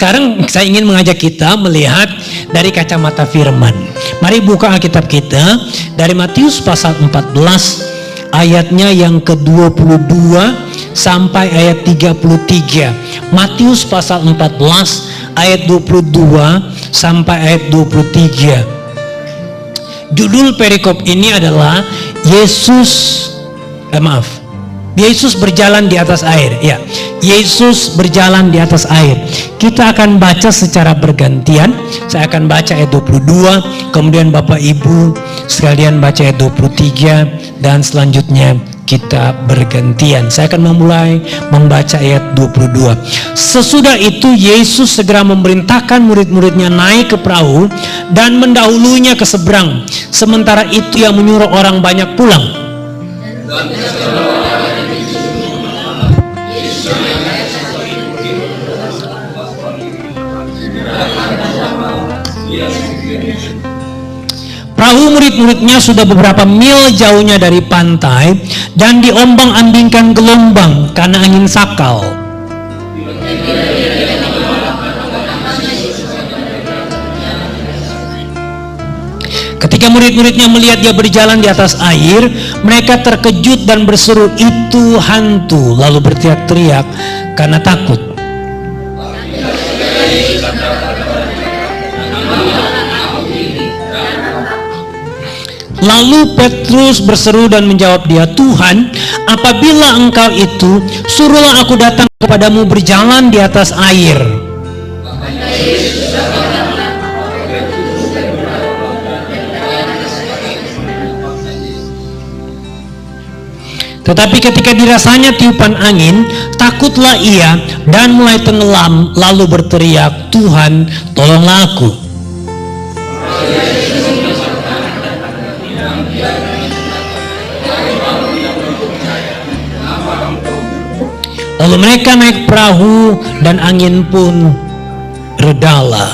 sekarang saya ingin mengajak kita melihat dari kacamata firman. Mari buka Alkitab kita dari Matius pasal 14 ayatnya yang ke-22 sampai ayat 33. Matius pasal 14 ayat 22 sampai ayat 23. Judul perikop ini adalah Yesus berjalan di atas air. Ya, Yesus berjalan di atas air. Kita akan baca secara bergantian. Saya akan baca ayat 22, kemudian Bapak Ibu sekalian baca ayat 23, dan selanjutnya kita bergantian. Saya akan memulai membaca ayat 22. Sesudah itu Yesus segera memerintahkan murid-muridnya naik ke perahu dan mendahulunya ke seberang. Sementara itu ia menyuruh orang banyak pulang. Perahu murid-muridnya sudah beberapa mil jauhnya dari pantai dan diombang-ambingkan gelombang karena angin sakal. Ketika murid-muridnya melihat dia berjalan di atas air, mereka terkejut dan berseru, "Itu hantu!" lalu berteriak-teriak karena takut. Lalu Petrus berseru dan menjawab dia, "Tuhan, apabila engkau itu, suruhlah aku datang kepadamu berjalan di atas air." Tetapi ketika dirasanya tiupan angin, takutlah ia dan mulai tenggelam, lalu berteriak, "Tuhan, tolonglah aku." Lalu mereka naik perahu dan angin pun redalah.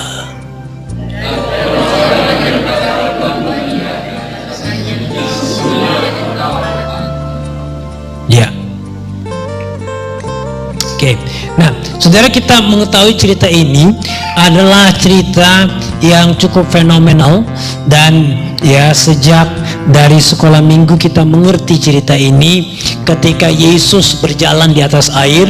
Ya. Oke. Nah, saudara, kita mengetahui cerita ini adalah cerita yang cukup fenomenal, dan ya sejak dari sekolah minggu kita mengerti cerita ini ketika Yesus berjalan di atas air.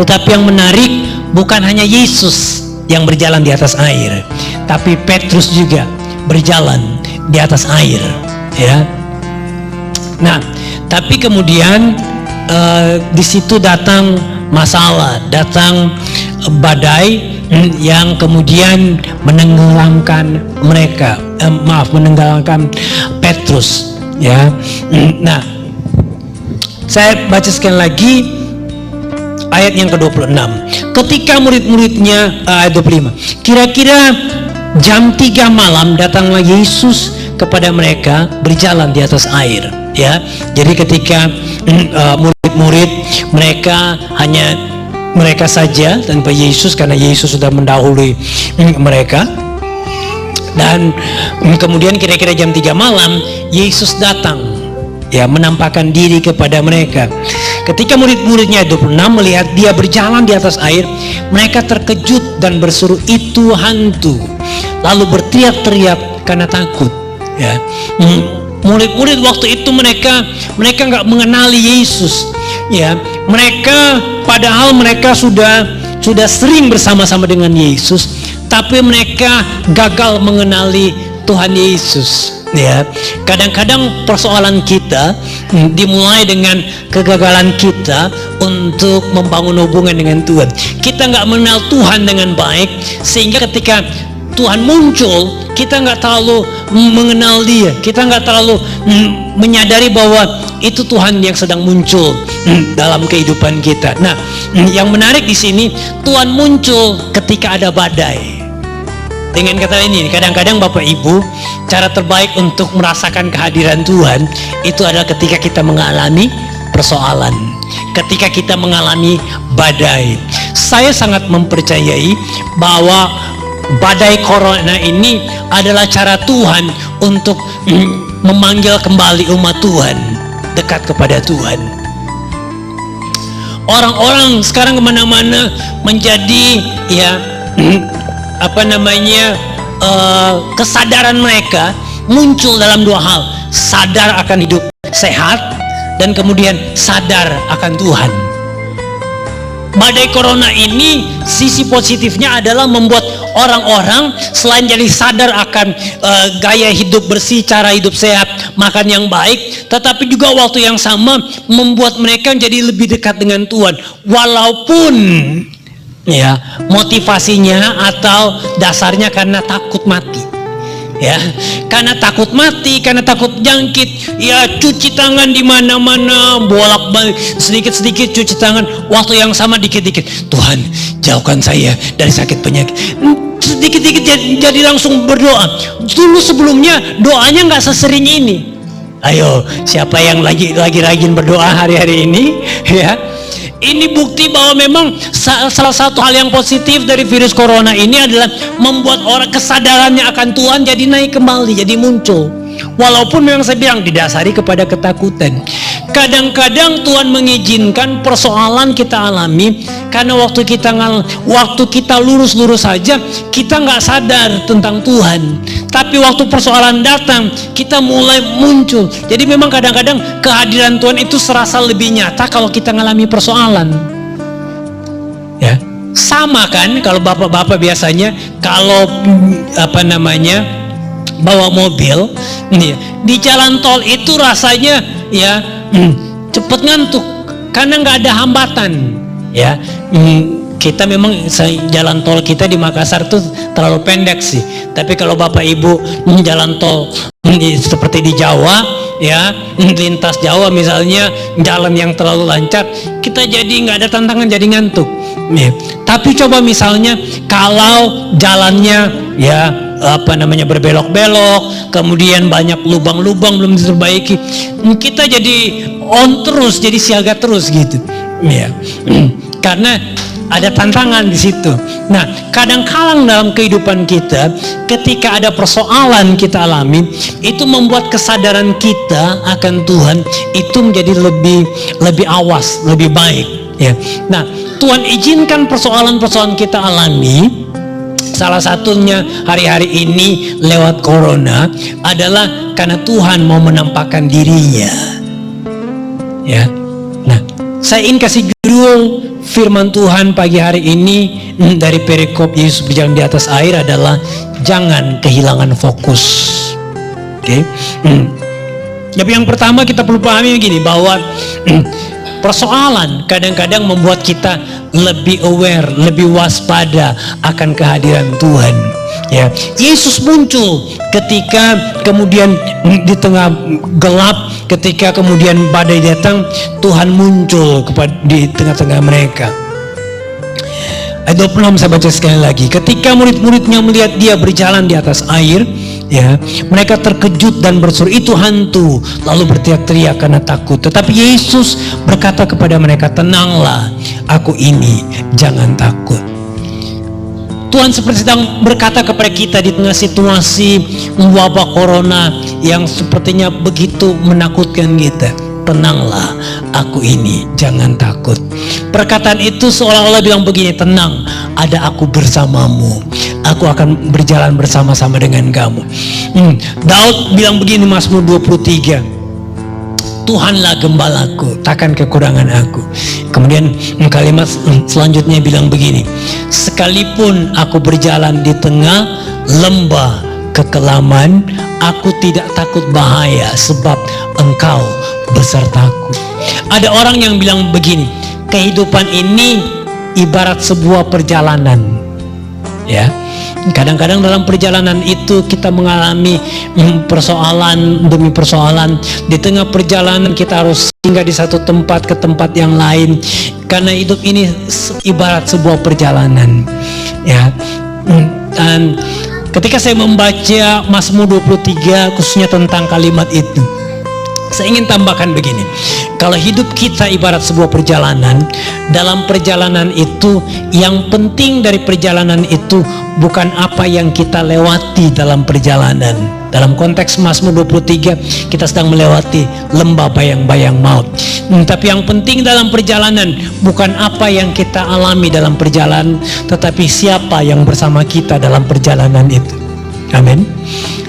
Tetapi yang menarik bukan hanya Yesus yang berjalan di atas air, tapi Petrus juga berjalan di atas air, ya. Nah, tapi kemudian di situ datang masalah, datang badai yang kemudian menenggelamkan mereka, menenggelamkan Petrus, ya. Nah, saya baca sekali lagi ayat yang ke-26. Ketika murid-muridnya, ayat 25. Kira-kira jam 3 malam datanglah Yesus kepada mereka berjalan di atas air, ya. Jadi ketika murid-murid mereka hanya mereka saja tanpa Yesus, karena Yesus sudah mendahului mereka. Dan kemudian kira-kira jam 3 malam Yesus datang, ya, menampakkan diri kepada mereka. Ketika murid-muridnya 26 melihat dia berjalan di atas air, mereka terkejut dan berseru, "Itu hantu!" lalu berteriak-teriak karena takut, ya. Murid-murid waktu itu mereka nggak mengenali Yesus, ya. Mereka padahal mereka sudah sering bersama-sama dengan Yesus, tapi mereka gagal mengenali Tuhan Yesus, ya. Kadang-kadang persoalan kita dimulai dengan kegagalan kita untuk membangun hubungan dengan Tuhan. Kita nggak mengenal Tuhan dengan baik, sehingga ketika Tuhan muncul, kita nggak terlalu mengenal Dia, kita nggak terlalu menyadari bahwa itu Tuhan yang sedang muncul dalam kehidupan kita. Nah, yang menarik di sini, Tuhan muncul ketika ada badai. Dengan kata ini, kadang-kadang Bapak Ibu, cara terbaik untuk merasakan kehadiran Tuhan itu adalah ketika kita mengalami persoalan, ketika kita mengalami badai. Saya sangat mempercayai bahwa badai corona ini adalah cara Tuhan untuk memanggil kembali umat Tuhan dekat kepada Tuhan. Orang-orang sekarang kemana-mana menjadi, ya, kesadaran mereka muncul dalam dua hal: sadar akan hidup sehat dan kemudian sadar akan Tuhan. Badai corona ini sisi positifnya adalah membuat orang-orang selain jadi sadar akan gaya hidup bersih, cara hidup sehat, makan yang baik, tetapi juga waktu yang sama membuat mereka jadi lebih dekat dengan Tuhan, walaupun ya motivasinya atau dasarnya karena takut mati. Ya, karena takut mati, karena takut jangkit, ya cuci tangan di mana-mana, bolak-balik, sedikit-sedikit cuci tangan, waktu yang sama dikit-dikit, Tuhan jauhkan saya dari sakit penyakit, sedikit-dikit jadi langsung berdoa. Dulu sebelumnya doanya nggak sesering ini. Ayo, siapa yang lagi rajin berdoa hari-hari ini, ya? Ini bukti bahwa memang salah satu hal yang positif dari virus corona ini adalah membuat orang kesadarannya akan Tuhan jadi naik kembali, jadi muncul. Walaupun memang saya bilang didasari kepada ketakutan. Kadang-kadang Tuhan mengizinkan persoalan kita alami karena waktu kita lurus-lurus saja kita nggak sadar tentang Tuhan. Tapi waktu persoalan datang kita mulai muncul. Jadi memang kadang-kadang kehadiran Tuhan itu serasa lebih nyata kalau kita ngalami persoalan. Ya, sama kan kalau bapak-bapak biasanya kalau bawa mobil nih, di jalan tol itu rasanya ya cepet ngantuk karena nggak ada hambatan ya. Kita memang jalan tol kita di Makassar tuh terlalu pendek sih, tapi kalau bapak ibu jalan tol seperti di Jawa ya, lintas Jawa misalnya, jalan yang terlalu lancar, kita jadi nggak ada tantangan, jadi ngantuk ya. Tapi coba misalnya kalau jalannya ya berbelok-belok, kemudian banyak lubang-lubang belum diperbaiki, kita jadi on terus, jadi siaga terus gitu ya. Karena ada tantangan di situ. Nah, kadang-kadang dalam kehidupan kita ketika ada persoalan kita alami, itu membuat kesadaran kita akan Tuhan itu menjadi lebih awas, lebih baik ya. Nah, Tuhan izinkan persoalan-persoalan kita alami. Salah satunya hari-hari ini lewat corona adalah karena Tuhan mau menampakkan dirinya ya. Nah, saya ingin kasih judul firman Tuhan pagi hari ini dari perikop Yesus berjalan di atas air adalah jangan kehilangan fokus. Oke. Jadi yang pertama kita perlu pahami begini, bahwa persoalan kadang-kadang membuat kita lebih aware, lebih waspada akan kehadiran Tuhan. Ya, Yesus muncul ketika kemudian di tengah gelap, ketika kemudian badai datang, Tuhan muncul di tengah-tengah mereka. Ayat 26 saya baca sekali lagi. Ketika murid-muridnya melihat dia berjalan di atas air, ya, mereka terkejut dan berseru, itu hantu, lalu berteriak-teriak karena takut. Tetapi Yesus berkata kepada mereka, tenanglah, aku ini, jangan takut. Tuhan seperti sedang berkata kepada kita di tengah situasi wabah corona yang sepertinya begitu menakutkan kita, tenanglah, aku ini, jangan takut. Perkataan itu seolah-olah bilang begini, tenang, ada aku bersamamu, aku akan berjalan bersama-sama dengan kamu. Daud bilang begini, Mazmur 23, Tuhanlah gembalaku, takkan kekurangan aku. Kemudian kalimat selanjutnya bilang begini, sekalipun aku berjalan di tengah lembah kekelaman, aku tidak takut bahaya, sebab Engkau besertaku. Ada orang yang bilang begini, kehidupan ini ibarat sebuah perjalanan ya. Kadang-kadang dalam perjalanan itu kita mengalami persoalan demi persoalan. Di tengah perjalanan kita harus singgah di satu tempat ke tempat yang lain, karena hidup ini ibarat sebuah perjalanan ya. Dan ketika saya membaca Mazmur 23 khususnya tentang kalimat itu, saya ingin tambahkan begini, Kalau hidup kita ibarat sebuah perjalanan, dalam perjalanan itu yang penting dari perjalanan itu bukan apa yang kita lewati dalam perjalanan. Dalam konteks Mazmur 23 kita sedang melewati lembah bayang-bayang maut. Tapi yang penting dalam perjalanan bukan apa yang kita alami dalam perjalanan, tetapi siapa yang bersama kita dalam perjalanan itu. Amin.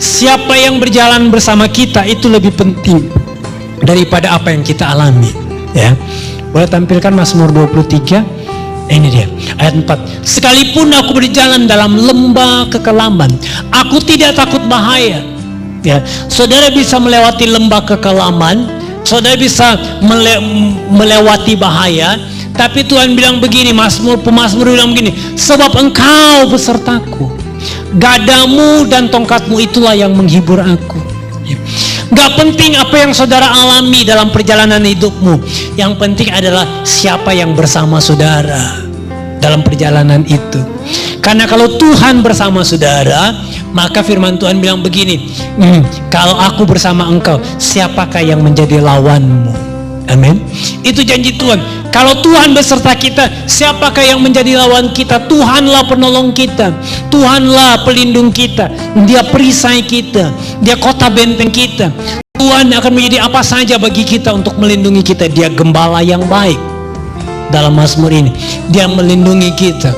Siapa yang berjalan bersama kita itu lebih penting daripada apa yang kita alami, ya. Boleh tampilkan Mazmur 23. Ini dia ayat 4. Sekalipun aku berjalan dalam lembah kekelaman, aku tidak takut bahaya. Ya, saudara bisa melewati lembah kekelaman, saudara bisa melewati bahaya, tapi Tuhan bilang begini, pemazmur bilang begini, sebab engkau besertaku, gadamu dan tongkatmu itulah yang menghibur aku. Gak penting apa yang saudara alami dalam perjalanan hidupmu, yang penting adalah siapa yang bersama saudara dalam perjalanan itu. Karena kalau Tuhan bersama saudara, maka firman Tuhan bilang begini, kalau aku bersama engkau, siapakah yang menjadi lawanmu? Amin. Itu janji Tuhan. Kalau Tuhan beserta kita, siapakah yang menjadi lawan kita? Tuhanlah penolong kita, Tuhanlah pelindung kita, Dia perisai kita, Dia kota benteng kita. Tuhan akan menjadi apa saja bagi kita untuk melindungi kita. Dia gembala yang baik. Dalam Mazmur ini Dia melindungi kita,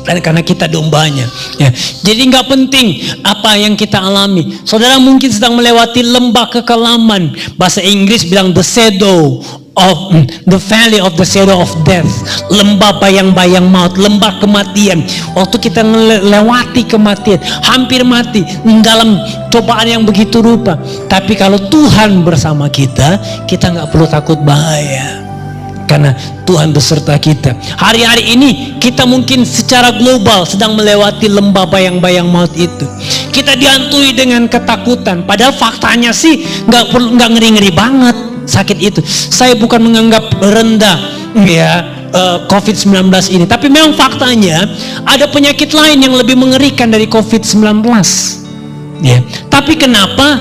dan karena kita dombanya, ya. Jadi nggak penting apa yang kita alami. Saudara mungkin sedang melewati lembah kekelaman. Bahasa Inggris bilang the valley of the shadow of death, lembah bayang-bayang maut, lembah kematian. Waktu kita melewati kematian, hampir mati dalam cobaan yang begitu rupa. Tapi kalau Tuhan bersama kita, kita nggak perlu takut bahaya. Karena Tuhan beserta kita. Hari-hari ini kita mungkin secara global sedang melewati lembah bayang-bayang maut itu. Kita dihantui dengan ketakutan. Padahal faktanya sih nggak ngeri-ngeri banget sakit itu. Saya bukan menganggap rendah ya COVID-19 ini. Tapi memang faktanya ada penyakit lain yang lebih mengerikan dari COVID-19. Ya. Tapi kenapa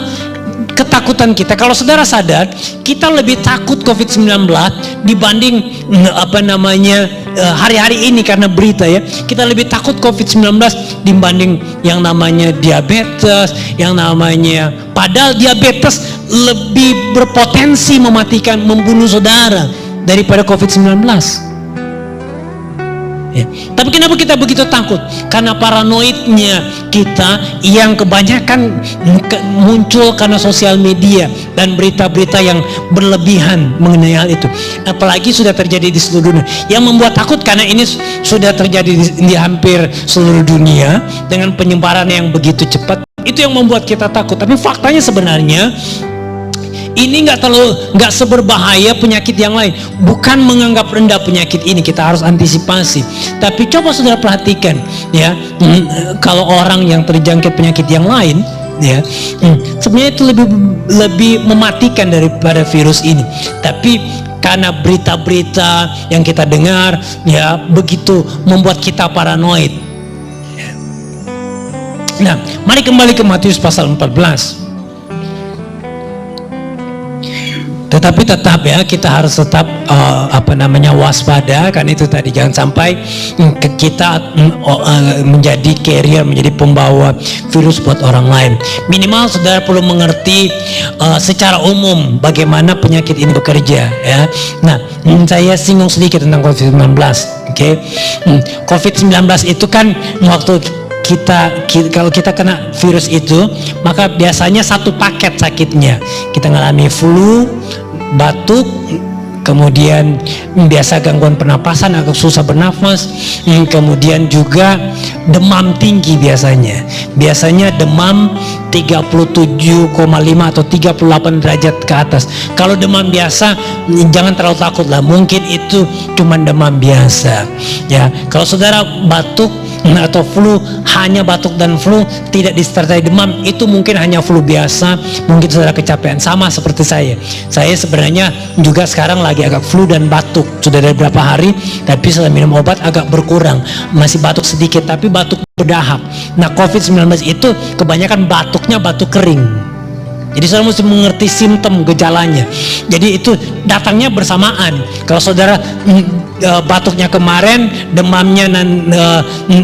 ketakutan kita? Kalau saudara sadar, kita lebih takut COVID-19 dibanding hari-hari ini karena berita, ya. Kita lebih takut COVID-19 dibanding yang namanya diabetes, yang namanya, padahal diabetes lebih berpotensi mematikan, membunuh saudara daripada COVID-19. Ya. Tapi kenapa kita begitu takut? Karena paranoidnya kita yang kebanyakan muncul karena sosial media dan berita-berita yang berlebihan mengenai hal itu. Apalagi sudah terjadi di seluruh dunia. Yang membuat takut karena ini sudah terjadi di hampir seluruh dunia dengan penyebaran yang begitu cepat. Itu yang membuat kita takut. Tapi faktanya sebenarnya ini nggak seberbahaya penyakit yang lain. Bukan menganggap rendah penyakit ini, kita harus antisipasi. Tapi coba saudara perhatikan, ya, kalau orang yang terjangkit penyakit yang lain, ya, sebenarnya itu lebih mematikan daripada virus ini. Tapi karena berita-berita yang kita dengar, ya, begitu membuat kita paranoid. Nah, mari kembali ke Matius pasal 14. Tetapi tetap, ya, kita harus tetap waspada, kan itu tadi, jangan sampai kita menjadi carrier, menjadi pembawa virus buat orang lain. Minimal saudara perlu mengerti secara umum bagaimana penyakit ini bekerja, ya. Nah, saya singgung sedikit tentang COVID-19, oke? COVID-19 itu kan waktu kalau kita kena virus itu, maka biasanya satu paket sakitnya. Kita ngalami flu, batuk, kemudian biasa gangguan pernapasan, agak susah bernafas, kemudian juga demam tinggi biasanya. Biasanya demam 37,5 atau 38 derajat ke atas. Kalau demam biasa jangan terlalu takut lah, mungkin itu cuma demam biasa, ya. Kalau saudara batuk atau flu, hanya batuk dan flu, tidak disertai demam, itu mungkin hanya flu biasa, mungkin saudara kecapean. Sama seperti saya sebenarnya juga sekarang lagi agak flu dan batuk sudah dari beberapa hari, tapi setelah minum obat agak berkurang, masih batuk sedikit tapi batuk berdahak. Nah, COVID-19 itu kebanyakan batuknya batuk kering, Jadi saudara mesti mengerti simptom gejalanya. Jadi itu datangnya bersamaan. Kalau saudara batuknya kemarin, demamnya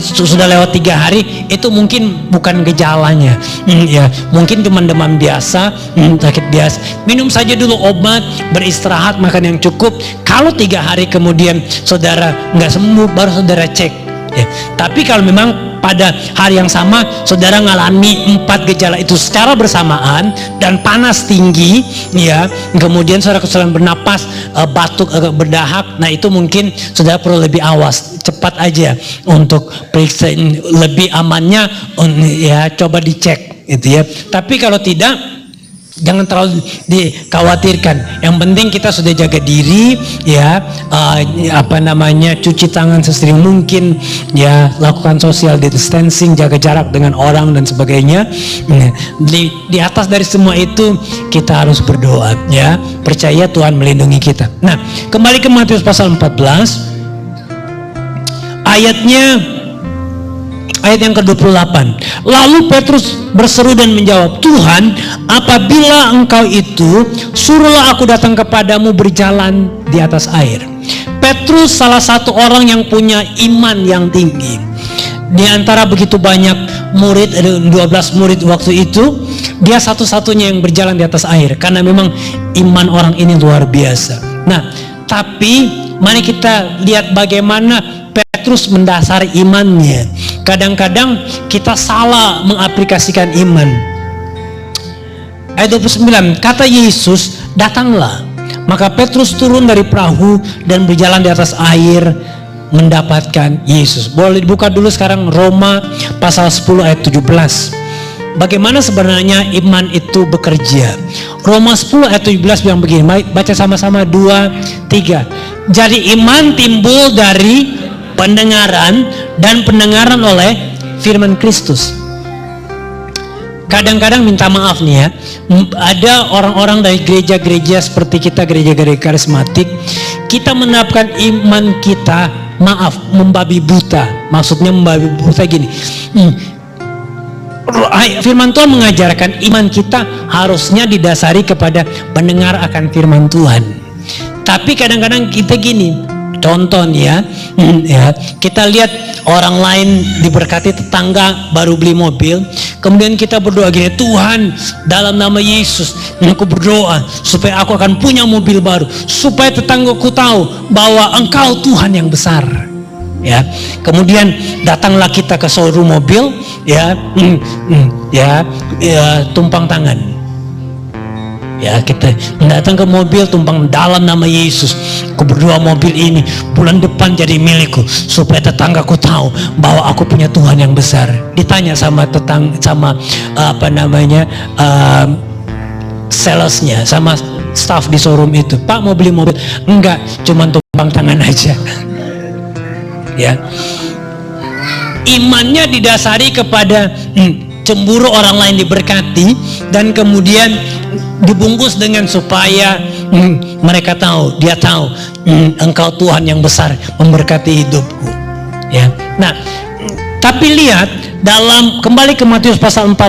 sudah lewat 3 hari, itu mungkin bukan gejalanya. Ya, mungkin cuma demam biasa, sakit biasa. Minum saja dulu obat, beristirahat, makan yang cukup. Kalau 3 hari kemudian saudara nggak sembuh, baru saudara cek. Ya. Tapi kalau memang pada hari yang sama saudara ngalami 4 gejala itu secara bersamaan dan panas tinggi, ya, kemudian saudara kesulitan bernapas, batuk, berdahak, nah itu mungkin saudara perlu lebih awas, cepat aja untuk periksa. Lebih amannya ya coba dicek gitu ya. Tapi kalau tidak, jangan terlalu dikhawatirkan. Yang penting kita sudah jaga diri, ya, cuci tangan sesering mungkin, ya, lakukan social distancing, jaga jarak dengan orang dan sebagainya. Di atas dari semua itu kita harus berdoa, ya, percaya Tuhan melindungi kita. Nah, kembali ke Matius pasal 14 ayat yang ke-28. Lalu Petrus berseru dan menjawab, Tuhan, apabila engkau itu, suruhlah aku datang kepadamu berjalan di atas air. Petrus salah satu orang yang punya iman yang tinggi. Di antara begitu banyak murid, ada 12 murid waktu itu, dia satu-satunya yang berjalan di atas air, karena memang iman orang ini luar biasa. Nah, tapi mari kita lihat bagaimana Petrus mendasari imannya. Kadang-kadang kita salah mengaplikasikan iman. Ayat 29, kata Yesus, datanglah. Maka Petrus turun dari perahu dan berjalan di atas air mendapatkan Yesus. Boleh dibuka dulu sekarang Roma pasal 10 ayat 17. Bagaimana sebenarnya iman itu bekerja? Roma 10 ayat 17 bilang begini, baca sama-sama 2, 3. Jadi iman timbul dari pendengaran, dan pendengaran oleh firman Kristus. Kadang-kadang minta maaf nih ya, ada orang-orang dari gereja-gereja seperti kita, gereja-gereja karismatik, kita menerapkan iman kita, maaf, membabi buta. Maksudnya membabi buta gini, firman Tuhan mengajarkan iman kita harusnya didasari kepada mendengar akan firman Tuhan. Tapi kadang-kadang kita gini, contoh nih ya, kita lihat orang lain diberkati, tetangga baru beli mobil, kemudian kita berdoa gini, Tuhan, dalam nama Yesus aku berdoa supaya aku akan punya mobil baru, supaya tetanggaku tahu bahwa Engkau Tuhan yang besar. Ya, kemudian datanglah kita ke showroom mobil, ya, tumpang tangan. Ya, kita datang ke mobil, tumpang, dalam nama Yesus aku berdoa mobil ini bulan depan jadi milikku, supaya tetanggaku tahu bahwa aku punya Tuhan yang besar. Ditanya sama salesnya, sama staff di showroom itu, Pak mau beli mobil? Enggak, cuman tumpang tangan aja. Ya, imannya didasari kepada cemburu orang lain diberkati, dan kemudian dibungkus dengan supaya mereka tahu, dia tahu Engkau Tuhan yang besar memberkati hidupku. Ya. Nah, tapi lihat dalam, kembali ke Matius pasal 14,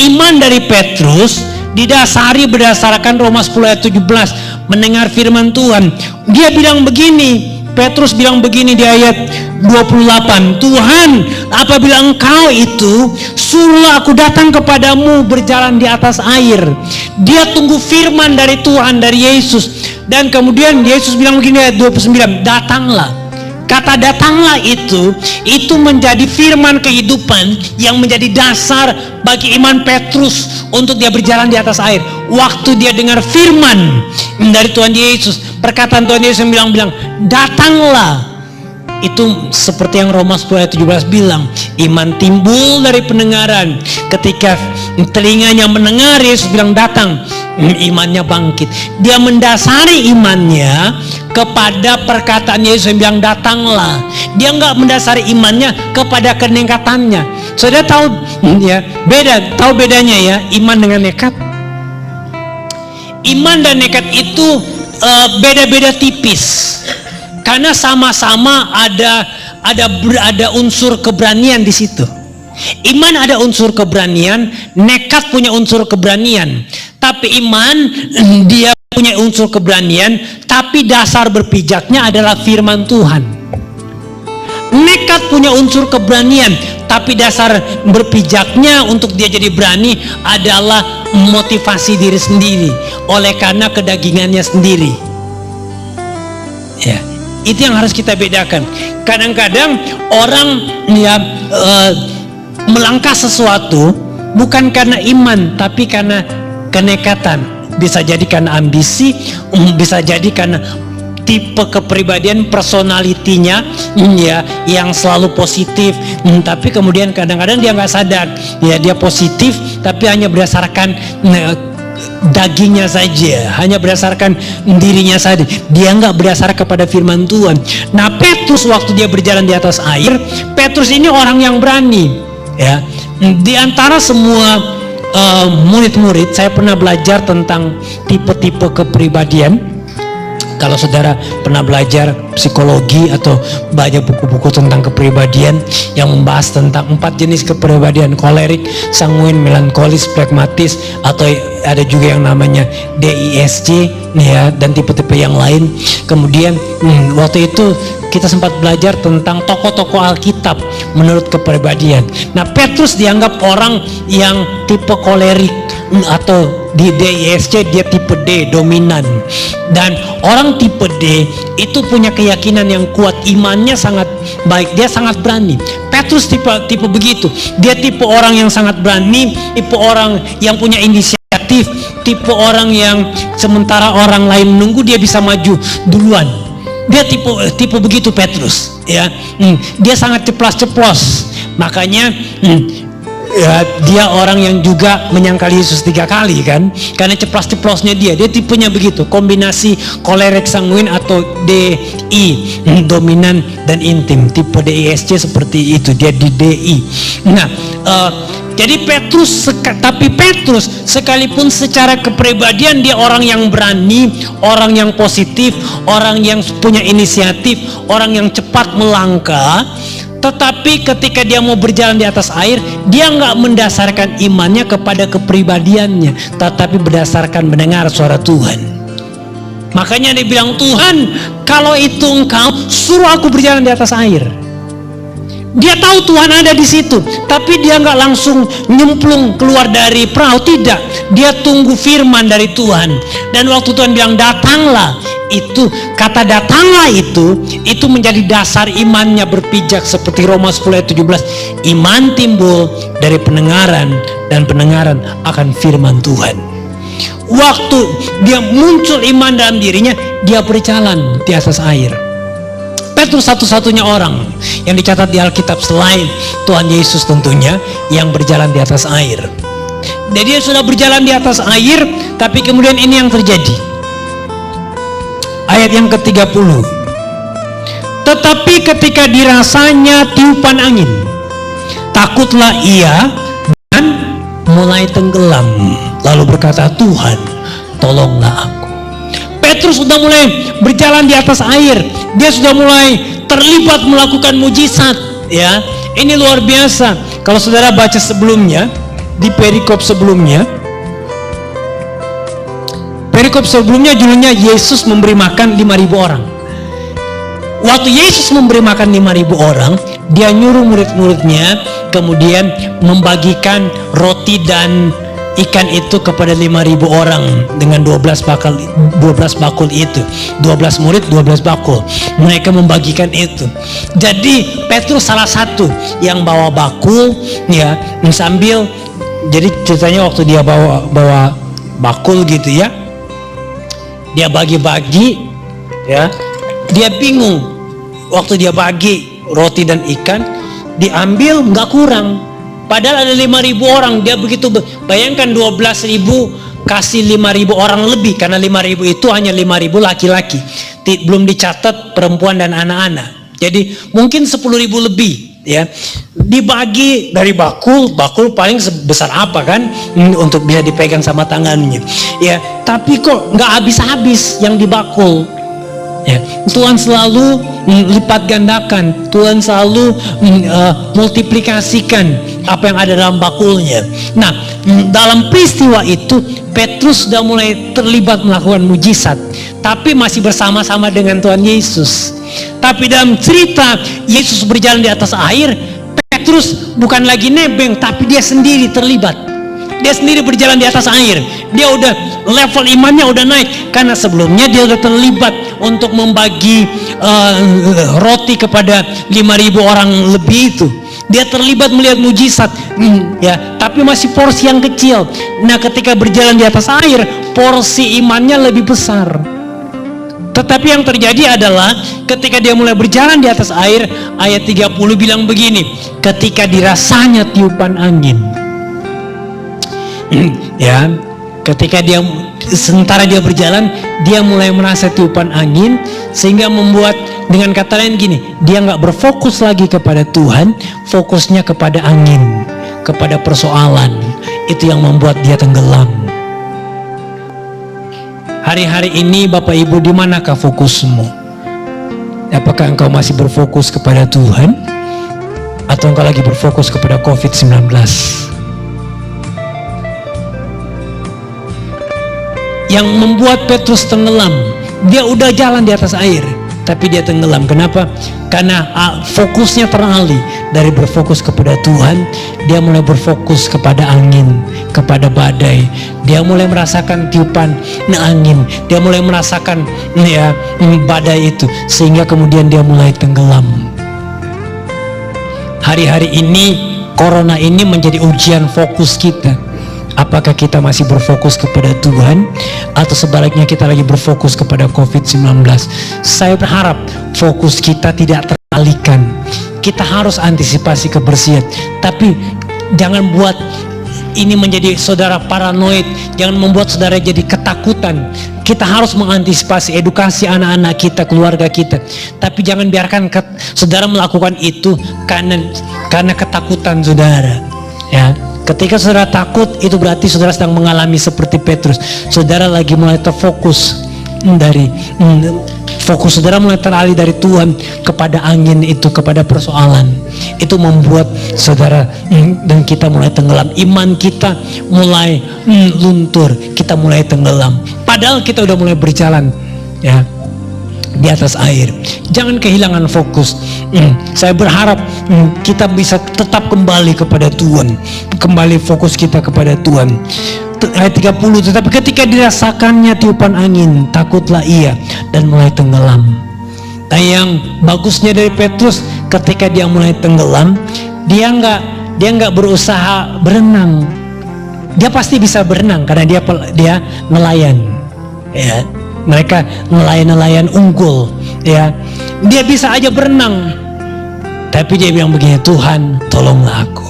iman dari Petrus didasari berdasarkan Roma 10 ayat 17, mendengar firman Tuhan. Dia bilang begini, Petrus bilang begini di ayat 28, Tuhan, apabila Engkau itu, suruhlah aku datang kepadamu berjalan di atas air. Dia tunggu firman dari Tuhan, dari Yesus. Dan kemudian Yesus bilang begini ayat 29, datanglah. Kata datanglah itu menjadi firman kehidupan yang menjadi dasar bagi iman Petrus untuk dia berjalan di atas air. Waktu dia dengar firman dari Tuhan Yesus, perkataan Tuhan Yesus yang bilang datanglah. Itu seperti yang Roma 10 ayat 17 bilang, iman timbul dari pendengaran. Ketika telinganya mendengar, Yesus bilang datang, imannya bangkit. Dia mendasari imannya kepada perkataan Yesus yang bilang datanglah. Dia nggak mendasari imannya kepada kenekatannya. Saudara tahu ya, tahu bedanya ya, iman dengan nekat. Iman dan nekat itu beda-beda tipis. Karena sama-sama ada unsur keberanian di situ. Iman ada unsur keberanian, nekat punya unsur keberanian. Tapi iman dia punya unsur keberanian, tapi dasar berpijaknya adalah firman Tuhan. Nekat punya unsur keberanian, tapi dasar berpijaknya untuk dia jadi berani adalah motivasi diri sendiri, oleh karena kedagingannya sendiri. Ya, itu yang harus kita bedakan. Kadang-kadang orang ya melangkah sesuatu bukan karena iman, tapi karena kenekatan. Bisa jadi karena ambisi, bisa jadi karena tipe kepribadian, personalitinya ya yang selalu positif, tapi kemudian kadang-kadang dia nggak sadar ya dia positif, tapi hanya berdasarkan dagingnya saja, hanya berdasarkan dirinya saja, dia nggak berdasar kepada firman Tuhan. Nah, Petrus waktu dia berjalan di atas air, Petrus ini orang yang berani. Ya, di antara semua murid-murid, saya pernah belajar tentang tipe-tipe kepribadian. Kalau saudara pernah belajar psikologi atau baca buku-buku tentang kepribadian yang membahas tentang 4 jenis kepribadian: kolerik, sanguin, melankolis, pragmatis, atau ada juga yang namanya DISC ya, dan tipe-tipe yang lain. Kemudian waktu itu kita sempat belajar tentang tokoh-tokoh Alkitab menurut kepribadian. Nah, Petrus dianggap orang yang tipe kolerik, atau di DISC dia tipe D, dominan. Dan orang tipe D itu punya keyakinan yang kuat, imannya sangat baik, dia sangat berani. Petrus tipe begitu, dia tipe orang yang sangat berani, tipe orang yang punya inisiatif, tipe orang yang sementara orang lain menunggu dia bisa maju duluan. Dia tipe begitu Petrus ya. Dia sangat ceplas-ceplos, makanya ya, dia orang yang juga menyangkal Yesus 3 kali kan, karena ceplas-ceplosnya dia tipenya begitu, kombinasi kolerik, sanguin atau DI, dominan dan intim. Tipe DISC seperti itu, dia di DI. Nah, jadi Petrus sekalipun secara kepribadian dia orang yang berani, orang yang positif, orang yang punya inisiatif, orang yang cepat melangkah, tetapi ketika dia mau berjalan di atas air, dia nggak mendasarkan imannya kepada kepribadiannya, tetapi berdasarkan mendengar suara Tuhan. Makanya dia bilang, Tuhan, kalau itu Engkau, suruh aku berjalan di atas air. Dia tahu Tuhan ada di situ, tapi dia nggak langsung nyemplung keluar dari perahu, tidak. Dia tunggu firman dari Tuhan. Dan waktu Tuhan bilang datanglah, itu kata datanglah itu menjadi dasar imannya berpijak, seperti Roma 10 ayat 17. Iman timbul dari pendengaran, dan pendengaran akan firman Tuhan. Waktu dia muncul iman dalam dirinya, dia berjalan di atas air. Petrus satu-satunya orang yang dicatat di Alkitab selain Tuhan Yesus tentunya yang berjalan di atas air. Dan dia sudah berjalan di atas air, tapi kemudian ini yang terjadi. Ayat yang ke-30. Tetapi ketika dirasanya tiupan angin, takutlah ia dan mulai tenggelam. Lalu berkata, Tuhan, tolonglah aku. Petrus sudah mulai berjalan di atas air, dia sudah mulai terlibat melakukan mujizat ya. Ini luar biasa. Kalau saudara baca sebelumnya, di perikop sebelumnya judulnya Yesus memberi makan 5.000 orang. Waktu Yesus memberi makan 5.000 orang, dia nyuruh murid-muridnya kemudian membagikan roti dan ikan itu kepada 5.000 orang dengan 12 bakul itu. 12 murid, 12 bakul. Mereka membagikan itu. Jadi Petrus salah satu yang bawa bakul ya, sambil, jadi ceritanya waktu dia bawa bakul gitu ya, dia bagi-bagi ya, dia bingung waktu dia bagi roti dan ikan, diambil nggak kurang. Padahal ada 5.000 orang, dia begitu, bayangkan 12.000 kasih 5.000 orang lebih, karena 5.000 itu hanya 5.000 laki-laki, belum dicatat perempuan dan anak-anak. Jadi mungkin 10.000 lebih ya, dibagi dari bakul paling sebesar apa kan, untuk bisa dipegang sama tangannya ya, tapi kok nggak habis-habis yang di bakul ya. Tuhan selalu lipat gandakan, Tuhan selalu multiplikasikan apa yang ada dalam bakulnya. Nah, dalam peristiwa itu Petrus sudah mulai terlibat melakukan mujizat, tapi masih bersama-sama dengan Tuhan Yesus. Tapi dalam cerita Yesus berjalan di atas air, Petrus bukan lagi nebeng, tapi dia sendiri terlibat. Dia sendiri berjalan di atas air. Dia udah level imannya udah naik, karena sebelumnya dia udah terlibat untuk membagi roti kepada 5.000 orang lebih itu. Dia terlibat melihat mujizat, ya, tapi masih porsi yang kecil. Nah, ketika berjalan di atas air, porsi imannya lebih besar. Tetapi yang terjadi adalah ketika dia mulai berjalan di atas air, ayat 30 bilang begini, ketika dirasanya tiupan angin. Ya, ketika sementara dia berjalan, dia mulai merasa tiupan angin, sehingga membuat, dengan kata lain gini, dia nggak berfokus lagi kepada Tuhan, fokusnya kepada angin, kepada persoalan. Itu yang membuat dia tenggelam. Hari-hari ini Bapak Ibu, di manakah fokusmu? Apakah engkau masih berfokus kepada Tuhan, atau engkau lagi berfokus kepada COVID-19? Yang membuat Petrus tenggelam, dia udah jalan di atas air, tapi dia tenggelam. Kenapa? Karena fokusnya teralih dari berfokus kepada Tuhan, dia mulai berfokus kepada angin, kepada badai. Dia mulai merasakan tiupan angin, dia mulai merasakan badai itu, sehingga kemudian dia mulai tenggelam. Hari-hari ini corona ini menjadi ujian fokus kita. Apakah kita masih berfokus kepada Tuhan, atau sebaliknya kita lagi berfokus kepada COVID-19? Saya berharap fokus kita tidak teralihkan. Kita harus antisipasi kebersihan, tapi jangan buat ini menjadi saudara paranoid, jangan membuat saudara jadi ketakutan. Kita harus mengantisipasi, edukasi anak-anak kita, keluarga kita, tapi jangan biarkan saudara melakukan itu karena ketakutan saudara, ya. Ketika saudara takut, itu berarti saudara sedang mengalami seperti Petrus. Saudara lagi mulai terfokus dari fokus saudara mulai teralih dari Tuhan kepada angin itu, kepada persoalan. Itu membuat saudara dan kita mulai tenggelam. Iman kita mulai luntur, kita mulai tenggelam. Padahal kita udah mulai berjalan, ya, di atas air. Jangan kehilangan fokus. Saya berharap kita bisa tetap kembali kepada Tuhan, kembali fokus kita kepada Tuhan. Ayat 30, tetapi ketika dirasakannya tiupan angin, takutlah ia dan mulai tenggelam. Nah, yang bagusnya dari Petrus, ketika dia mulai tenggelam, dia nggak berusaha berenang. Dia pasti bisa berenang karena dia nelayan, ya. Mereka nelayan unggul, ya. Dia bisa aja berenang, tapi dia bilang begini, Tuhan tolonglah aku.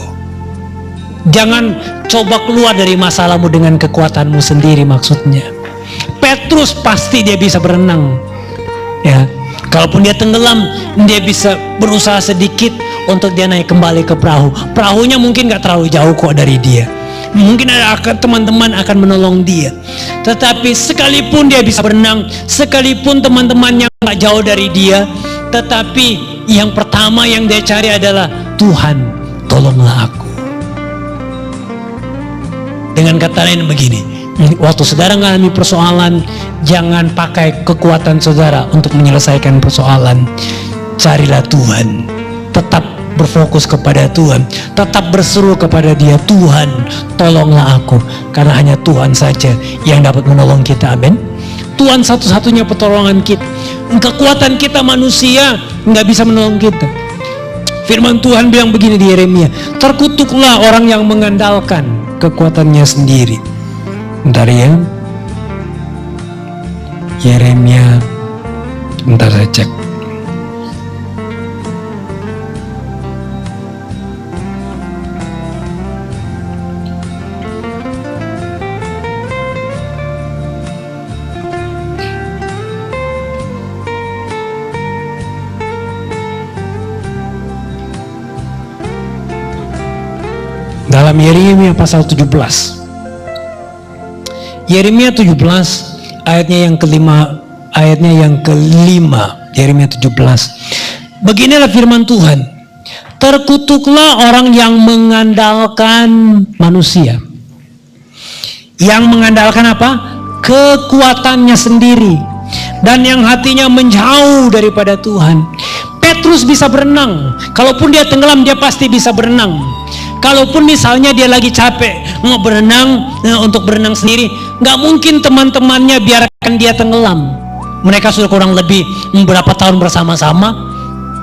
Jangan coba keluar dari masalahmu dengan kekuatanmu sendiri, maksudnya. Petrus pasti dia bisa berenang, ya. Kalaupun dia tenggelam, dia bisa berusaha sedikit untuk dia naik kembali ke perahu. Perahunya mungkin gak terlalu jauh kok dari dia. Mungkin teman-teman akan menolong dia. Tetapi sekalipun dia bisa berenang, sekalipun teman-temannya gak jauh dari dia, tetapi yang pertama yang dia cari adalah, Tuhan tolonglah aku. Dengan kata lain begini, waktu saudara mengalami persoalan, jangan pakai kekuatan saudara untuk menyelesaikan persoalan. Carilah Tuhan, tetap berfokus kepada Tuhan, tetap berseru kepada Dia, Tuhan tolonglah aku, karena hanya Tuhan saja yang dapat menolong kita. Amin. Tuhan satu-satunya pertolongan kita. Kekuatan kita manusia nggak bisa menolong kita. Firman Tuhan bilang begini di Yeremia, terkutuklah orang yang mengandalkan kekuatannya sendiri. Bentar ya, Yeremia, bentar saya cek. Dalam Yeremia pasal 17, Yeremia 17 ayatnya yang kelima, Yeremia 17. Beginilah firman Tuhan. Terkutuklah orang yang mengandalkan manusia. Yang mengandalkan apa? Kekuatannya sendiri. Dan yang hatinya menjauh daripada Tuhan. Petrus bisa berenang. Kalaupun dia tenggelam, dia pasti bisa berenang. Kalaupun misalnya dia lagi capek mau berenang, untuk berenang sendiri, nggak mungkin teman-temannya biarkan dia tenggelam. Mereka sudah kurang lebih beberapa tahun bersama-sama,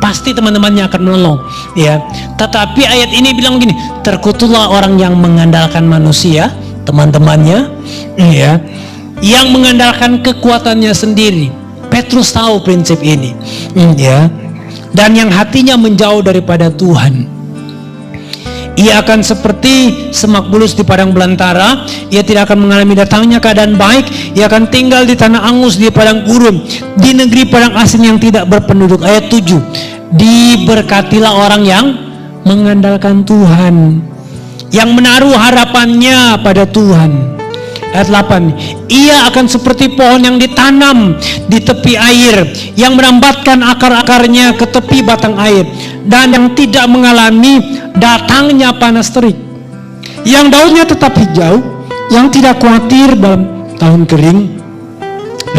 pasti teman-temannya akan menolong, ya. Tetapi ayat ini bilang gini, terkutuklah orang yang mengandalkan manusia, teman-temannya, ya, yang mengandalkan kekuatannya sendiri. Petrus tahu prinsip ini, ya. Dan yang hatinya menjauh daripada Tuhan. Ia akan seperti semak bulus di padang belantara. Ia tidak akan mengalami datangnya keadaan baik. Ia akan tinggal di tanah angus, di padang gurun, di negeri padang asing yang tidak berpenduduk. Ayat 7. Diberkatilah orang yang mengandalkan Tuhan, yang menaruh harapannya pada Tuhan. Ayat 8. Ia akan seperti pohon yang ditanam di tepi air, yang merambatkan akar-akarnya ke tepi batang air, dan yang tidak mengalami datangnya panas terik, yang daunnya tetap hijau, yang tidak khawatir dalam tahun kering,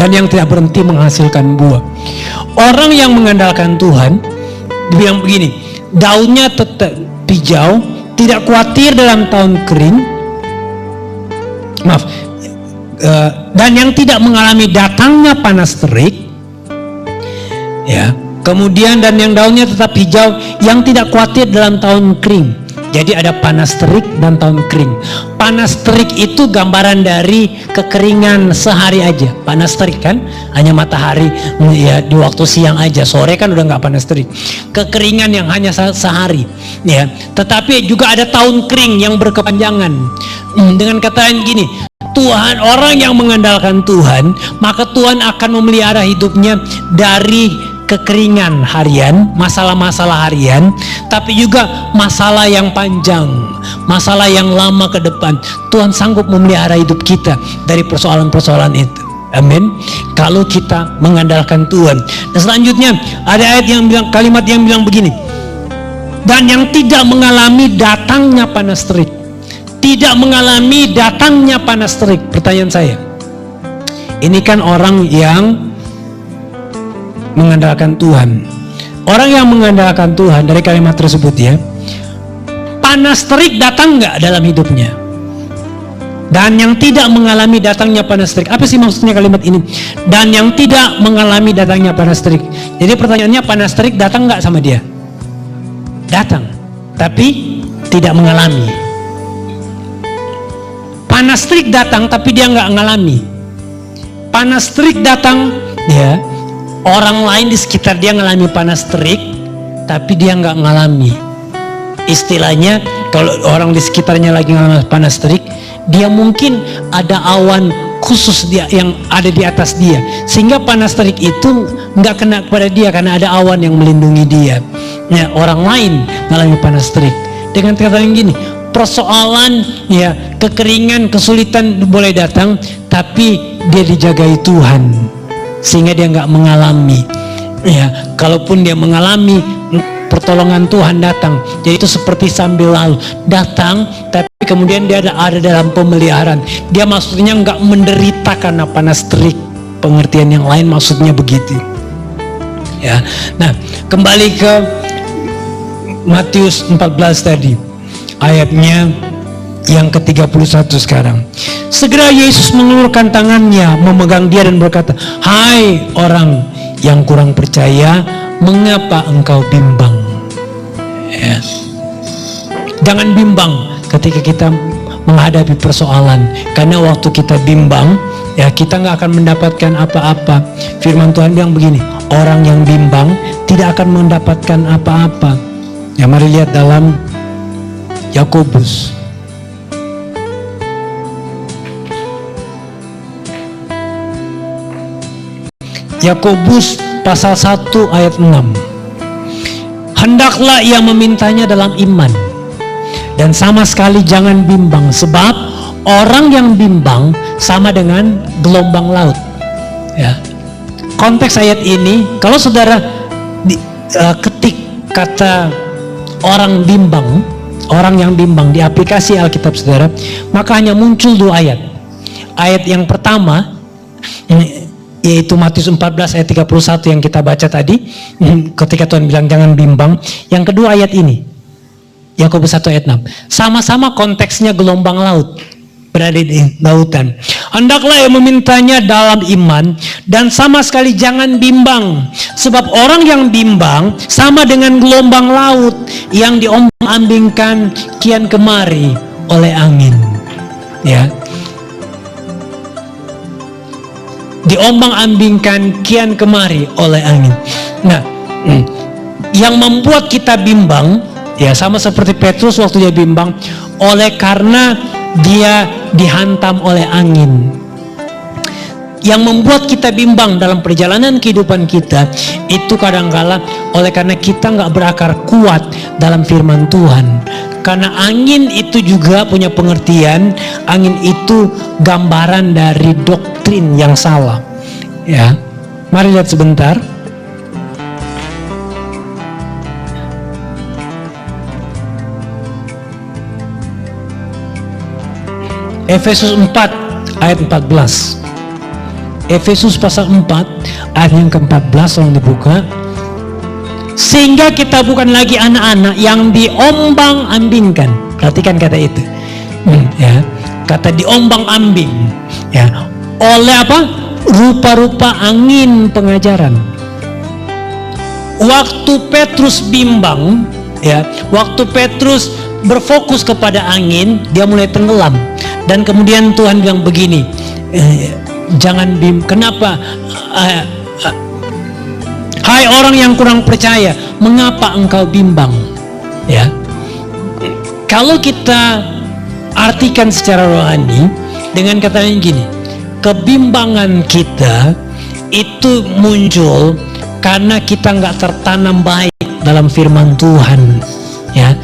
dan yang tidak berhenti menghasilkan buah. Orang yang mengandalkan Tuhan dibilang begini, daunnya tetap hijau, tidak khawatir dalam tahun kering, dan yang tidak mengalami datangnya panas terik, ya. Kemudian dan yang daunnya tetap hijau, yang tidak khawatir dalam tahun kering. Jadi ada panas terik dan tahun kering. Panas terik itu gambaran dari kekeringan sehari aja. Panas terik kan hanya matahari, ya, di waktu siang aja, sore kan udah nggak panas terik. Kekeringan yang hanya sehari, ya. Tetapi juga ada tahun kering yang berkepanjangan. Dengan kata lain gini, Tuhan, orang yang mengandalkan Tuhan, maka Tuhan akan memelihara hidupnya dari kekeringan harian, masalah-masalah harian, tapi juga masalah yang panjang, masalah yang lama ke depan. Tuhan sanggup memelihara hidup kita dari persoalan-persoalan itu. Amin. Kalau kita mengandalkan Tuhan. Dan selanjutnya ada ayat yang bilang, kalimat yang bilang begini, dan yang tidak mengalami datangnya panas terik. Tidak mengalami datangnya panas terik. Pertanyaan saya, ini kan orang yang mengandalkan Tuhan. Orang yang mengandalkan Tuhan, dari kalimat tersebut, ya, panas terik datang nggak dalam hidupnya? Dan yang tidak mengalami datangnya panas terik, apa sih maksudnya kalimat ini? Dan yang tidak mengalami datangnya panas terik. Jadi pertanyaannya, panas terik datang nggak sama dia? Datang, tapi tidak mengalami. Panas terik datang, tapi dia nggak mengalami. Panas terik datang, ya, orang lain di sekitar dia ngalami panas terik, tapi dia nggak ngalami. Istilahnya, kalau orang di sekitarnya lagi ngalami panas terik, dia mungkin ada awan khusus dia yang ada di atas dia, sehingga panas terik itu nggak kena kepada dia karena ada awan yang melindungi dia. Nah, orang lain ngalami panas terik. Dengan kata yang gini, persoalan, ya, kekeringan, kesulitan boleh datang, tapi dia dijagai Tuhan, sehingga dia nggak mengalami, ya. Kalaupun dia mengalami, pertolongan Tuhan datang. Jadi itu seperti sambil lalu datang, tapi kemudian dia ada dalam pemeliharaan. Dia maksudnya nggak menderita karena panas terik. Pengertian yang lain maksudnya begitu, ya. Nah, kembali ke Matius 14 tadi, ayatnya yang ke-31 sekarang. Segera Yesus mengulurkan tangannya, memegang dia dan berkata, "Hai orang yang kurang percaya, mengapa engkau bimbang?" Ya. Jangan bimbang ketika kita menghadapi persoalan, karena waktu kita bimbang, ya, kita nggak akan mendapatkan apa-apa. Firman Tuhan bilang begini, orang yang bimbang tidak akan mendapatkan apa-apa. Ya, mari lihat dalam Yakobus. Yakobus pasal 1 ayat 6. Hendaklah ia memintanya dalam iman, dan sama sekali jangan bimbang, sebab orang yang bimbang sama dengan gelombang laut, ya. konteks ayat ini, kalau saudara ketik kata orang bimbang, orang yang bimbang di aplikasi Alkitab saudara, maka hanya muncul 2 ayat. Ayat yang pertama yaitu Matius 14 ayat 31 yang kita baca tadi, ketika Tuhan bilang jangan bimbang. Yang kedua ayat ini, Yakobus 1 ayat 6. Sama-sama konteksnya gelombang laut, berada di lautan. Hendaklah yang memintanya dalam iman, dan sama sekali jangan bimbang, sebab orang yang bimbang sama dengan gelombang laut yang diombang-ambingkan kian kemari oleh angin. Ya, diombang-ambingkan kian kemari oleh angin. Nah, yang membuat kita bimbang, ya sama seperti Petrus waktu dia bimbang, oleh karena dia dihantam oleh angin. Yang membuat kita bimbang dalam perjalanan kehidupan kita itu kadang-kala oleh karena kita nggak berakar kuat dalam firman Tuhan. Karena angin itu juga punya pengertian, angin itu gambaran dari doktrin yang salah. Ya, mari lihat sebentar. Efesus 4 ayat 14. Efesus pasal 4 ayat yang ke-14, tolong dibuka. Sehingga kita bukan lagi anak-anak yang diombang-ambingkan. Perhatikan kata itu. Ya, kata diombang-ambing. Ya, oleh apa? Rupa-rupa angin pengajaran. Waktu Petrus bimbang, ya, waktu Petrus berfokus kepada angin, dia mulai tenggelam. Dan kemudian Tuhan bilang begini, jangan kenapa hai orang yang kurang percaya, mengapa engkau bimbang? Ya, kalau kita artikan secara rohani dengan kata yang gini, kebimbangan kita itu muncul karena kita nggak tertanam baik dalam firman Tuhan. Ya,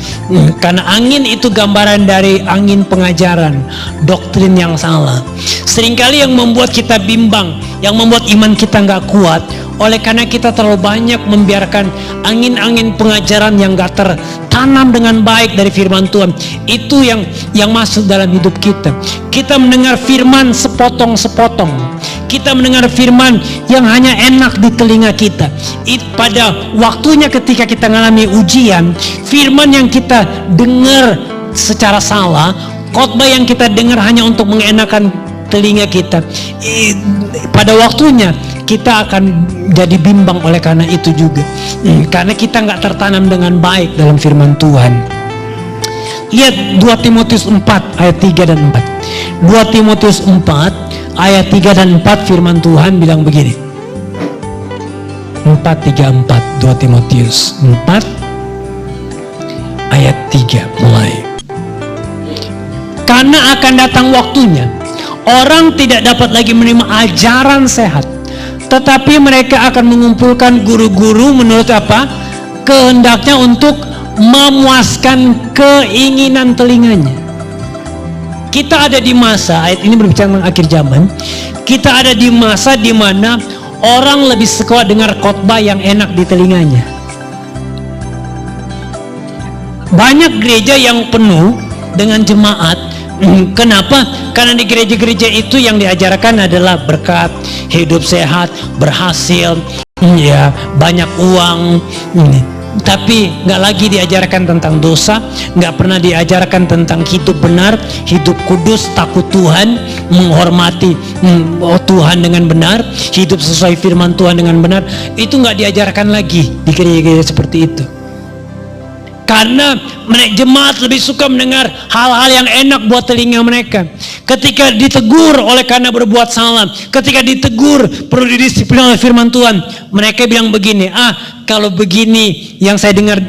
karena angin itu gambaran dari angin pengajaran, doktrin yang salah. Seringkali yang membuat kita bimbang, yang membuat iman kita nggak kuat, oleh karena kita terlalu banyak membiarkan angin-angin pengajaran yang nggak tertanam dengan baik dari firman Tuhan. Itu yang masuk dalam hidup kita. Kita mendengar firman sepotong-sepotong. Kita mendengar firman yang hanya enak di telinga kita. Pada waktunya ketika kita mengalami ujian, firman yang kita dengar secara salah, khotbah yang kita dengar hanya untuk mengenakan telinga kita, pada waktunya kita akan jadi bimbang oleh karena itu juga. Karena kita nggak tertanam dengan baik dalam firman Tuhan. Lihat 2 Timotius 4 ayat 3 dan 4. 2 Timotius 4 ayat 3 dan 4 firman Tuhan bilang begini. 4:3-4, 2 Timotius 4 ayat 3 mulai. Karena akan datang waktunya, orang tidak dapat lagi menerima ajaran sehat, tetapi mereka akan mengumpulkan guru-guru menurut apa? Kehendaknya untuk memuaskan keinginan telinganya. Kita ada di masa, ayat ini berbicara tentang akhir zaman. Kita ada di masa di mana orang lebih suka dengar khotbah yang enak di telinganya. Banyak gereja yang penuh dengan jemaat. Kenapa? Karena di gereja-gereja itu yang diajarkan adalah berkat, hidup sehat, berhasil, ya, banyak uang. Tapi nggak lagi diajarkan tentang dosa, nggak pernah diajarkan tentang hidup benar, hidup kudus, takut Tuhan, menghormati Tuhan dengan benar, hidup sesuai firman Tuhan dengan benar. Itu nggak diajarkan lagi di gereja-gereja seperti itu. Karena jemaat lebih suka mendengar hal-hal yang enak buat telinga mereka. Ketika ditegur oleh karena berbuat salah, ketika ditegur perlu didisiplin oleh firman Tuhan, mereka bilang begini, kalau begini yang saya dengar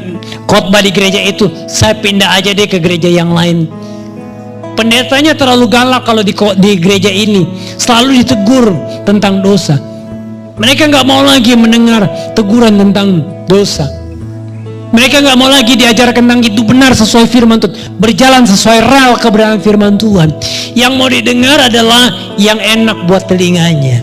khotbah di gereja itu, saya pindah aja deh ke gereja yang lain. Pendetanya terlalu galak kalau di gereja ini, selalu ditegur tentang dosa. Mereka nggak mau lagi mendengar teguran tentang dosa. Mereka nggak mau lagi diajarkan tentang itu benar sesuai firman Tuhan, berjalan sesuai rel kebenaran firman Tuhan. Yang mau didengar adalah yang enak buat telinganya.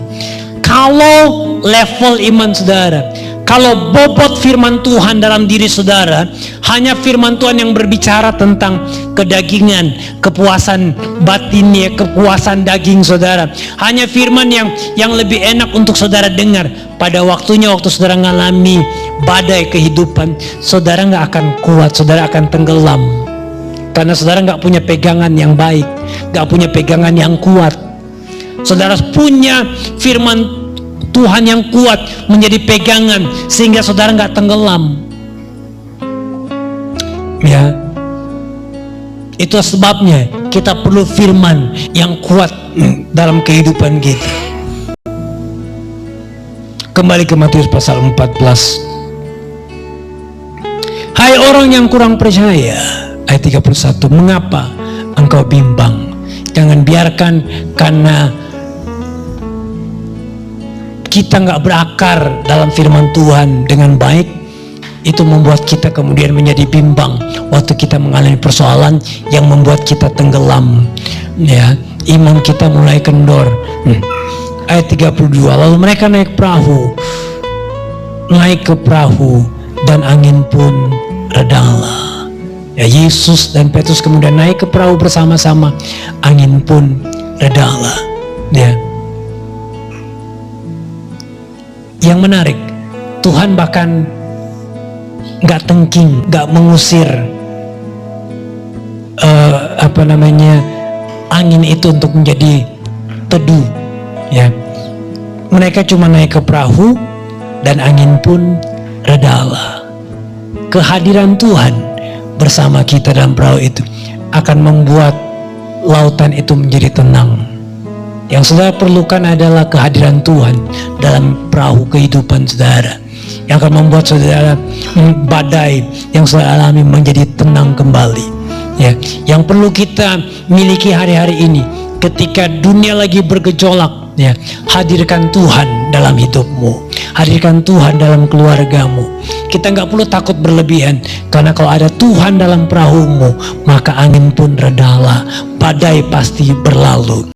kalau level iman saudara, kalau bobot firman Tuhan dalam diri saudara hanya firman Tuhan yang berbicara tentang kedagingan, kepuasan batinnya, kepuasan daging saudara, hanya firman yang lebih enak untuk saudara dengar, pada waktunya waktu saudara mengalami badai kehidupan, saudara nggak akan kuat, saudara akan tenggelam, karena saudara nggak punya pegangan yang baik, nggak punya pegangan yang kuat. Saudara punya firman Tuhan yang kuat menjadi pegangan sehingga saudara nggak tenggelam. Ya, itu sebabnya kita perlu firman yang kuat dalam kehidupan kita. Kembali ke Matius pasal 14. Hai orang yang kurang percaya, ayat 31, mengapa engkau bimbang? Jangan biarkan karena kita nggak berakar dalam firman Tuhan dengan baik, itu membuat kita kemudian menjadi bimbang waktu kita mengalami persoalan yang membuat kita tenggelam, ya, iman kita mulai kendor. Ayat 32, lalu mereka naik ke perahu dan angin pun redalah. Ya, Yesus dan Petrus kemudian naik ke perahu bersama-sama, angin pun redalah. Ya. Yang menarik, Tuhan bahkan nggak tengking, nggak mengusir angin itu untuk menjadi teduh. Ya, mereka cuma naik ke perahu dan angin pun redalah. Kehadiran Tuhan bersama kita dalam perahu itu akan membuat lautan itu menjadi tenang. Yang saudara perlukan adalah kehadiran Tuhan dalam perahu kehidupan saudara, yang akan membuat saudara badai yang saudara alami menjadi tenang kembali. Ya, yang perlu kita miliki hari-hari ini, ketika dunia lagi bergejolak, ya, hadirkan Tuhan dalam hidupmu, hadirkan Tuhan dalam keluargamu. Kita nggak perlu takut berlebihan, karena kalau ada Tuhan dalam perahumu, maka angin pun redalah, badai pasti berlalu.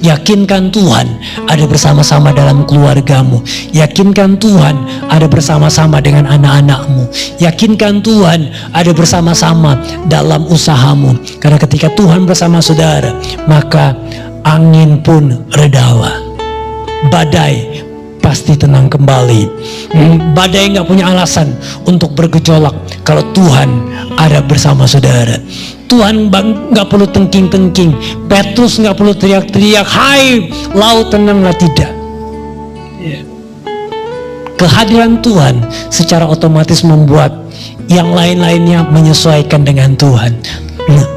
Yakinkan Tuhan ada bersama-sama dalam keluargamu. Yakinkan Tuhan ada bersama-sama dengan anak-anakmu. Yakinkan Tuhan ada bersama-sama dalam usahamu. Karena ketika Tuhan bersama saudara, maka angin pun redalah. Badai pasti tenang kembali. Badai nggak punya alasan untuk bergejolak kalau Tuhan ada bersama saudara. Tuhan nggak perlu tengking-tengking, Petrus nggak perlu teriak-teriak, hai laut tenanglah, tidak. Kehadiran Tuhan secara otomatis membuat yang lain-lainnya menyesuaikan dengan Tuhan.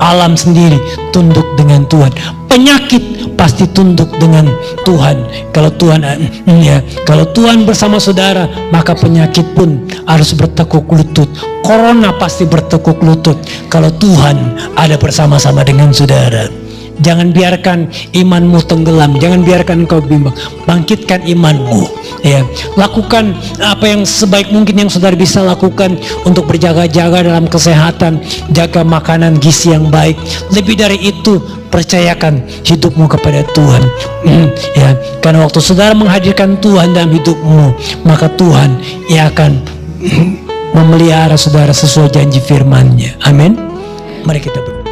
Alam sendiri tunduk dengan Tuhan, penyakit pasti tunduk dengan Tuhan. Kalau Tuhan bersama saudara, maka penyakit pun harus bertekuk lutut. Corona pasti bertekuk lutut kalau Tuhan ada bersama-sama dengan saudara. Jangan biarkan imanmu tenggelam, jangan biarkan engkau bimbang. Bangkitkan imanmu, ya. Lakukan apa yang sebaik mungkin yang saudara bisa lakukan untuk berjaga-jaga dalam kesehatan, jaga makanan gizi yang baik. Lebih dari itu, percayakan hidupmu kepada Tuhan. Ya, karena waktu saudara menghadirkan Tuhan dalam hidupmu, maka Tuhan ia akan memelihara saudara sesuai janji firman-Nya. Amin. Mari kita berdoa.